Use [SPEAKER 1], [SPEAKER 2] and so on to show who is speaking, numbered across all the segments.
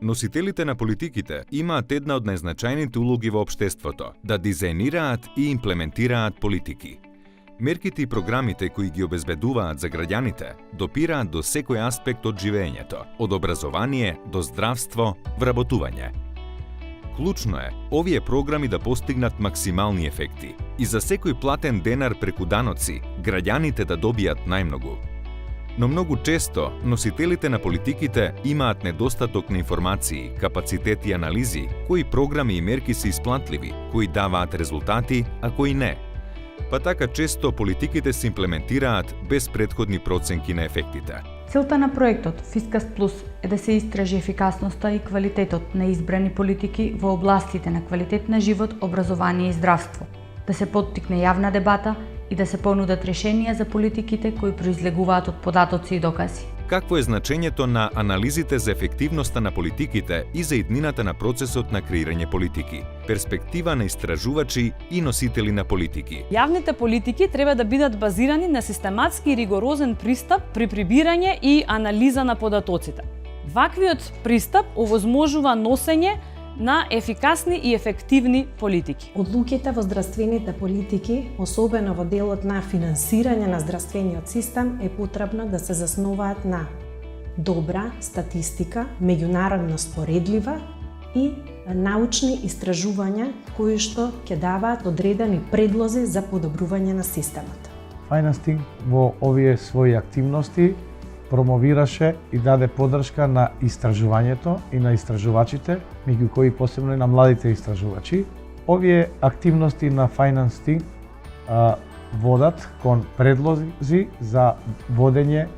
[SPEAKER 1] Носителите на политиките имаат една од најзначајните улоги во општеството – да дизајнираат и имплементираат политики. Мерките и програмите кои ги обезбедуваат за граѓаните допираат до секој аспект од живеењето, од образование до здравство, вработување. Клучно е овие програми да постигнат максимални ефекти и за секој платен денар преку даноци граѓаните да добијат најмногу. Но многу често носителите на политиките имаат недостаток на информации, капацитет и анализи, кои програми и мерки се исплатливи, кои даваат резултати, а кои не. Па така често политиките се имплементираат без претходни проценки на ефектите.
[SPEAKER 2] Целта на проектот Фискаст Плюс е да се истражи ефикасноста и квалитетот на избрани политики во областите на квалитет на живот, образование и здравство, да се поттикне јавна дебата и да се понудат решенија за политиките кои произлегуваат од податоци и докази.
[SPEAKER 1] Какво е значењето на анализите за ефективноста на политиките и за иднината на процесот на креирање политики? Перспектива на истражувачи и носители на политики.
[SPEAKER 3] Јавните политики треба да бидат базирани на систематски и ригорозен пристап при прибирање и анализа на податоците. Ваквиот пристап овозможува носење на ефикасни и ефективни политики.
[SPEAKER 4] Одлуките во здравствените политики, особено во делот на финансирање на здравствениот систем, е потребно да се засноваат на добра статистика, меѓународно споредлива и научни истражувања кои што ќе даваат одредени предлози за подобрување на системот.
[SPEAKER 5] Financing во овие своји активности промовираше и даде подршка на истражувањето и на истражувачите, меѓу кои посебно и на младите истражувачи. Овие активности на Financing водат кон предлози за водење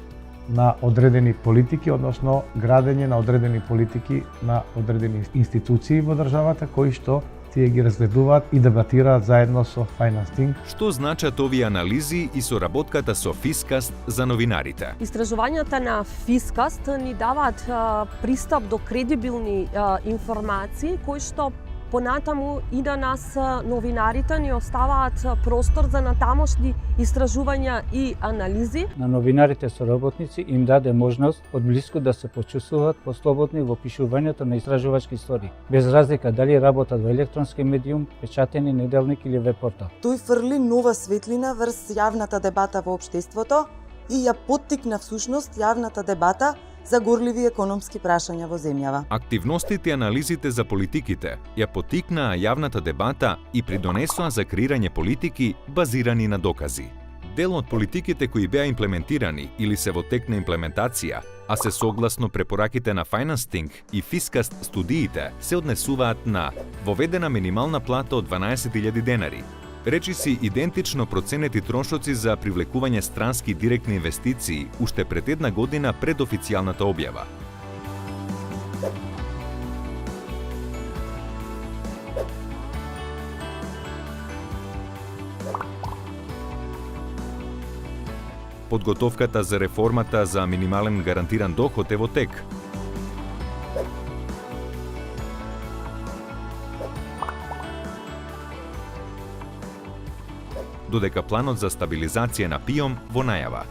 [SPEAKER 5] на одредени политики, односно градење на одредени политики на одредени институции во државата, кои што тие ги разгледуваат и дебатираат заедно со Financing.
[SPEAKER 1] Што значат овие анализи и соработката со Фискаст за новинарите?
[SPEAKER 6] Истражувањата на Фискаст ни даваат пристап до кредибилни информации кои што понатаму и на нас новинарите ни оставаат простор за натамошни истражувања и анализи.
[SPEAKER 7] На новинарите соработници им даде можност од блиску да се почувствуваат послободни во пишувањето на истражувачки истории, без разлика дали работат во електронски медиум, печатени неделник или веб портал.
[SPEAKER 8] Тој фрли нова светлина врз јавната дебата во општеството и ја поттикна всушност јавната дебата за горливи економски прашања во земјава.
[SPEAKER 1] Активностите и анализите за политиките ја поттикнаа јавната дебата и придонесоа за креирање политики базирани на докази. Дел од политиките кои беа имплементирани или се во тек на имплементација, а се согласно препораките на Financing и Фискаст студиите, се однесуваат на воведена минимална плата од 12.000 денари, речиси идентично проценети трошоци за привлекување странски директни инвестиции уште пред една година пред официјалната објава. Подготовката за реформата за минимален гарантиран доход е во тек. Додека планот за стабилизација на ПИОМ во најава.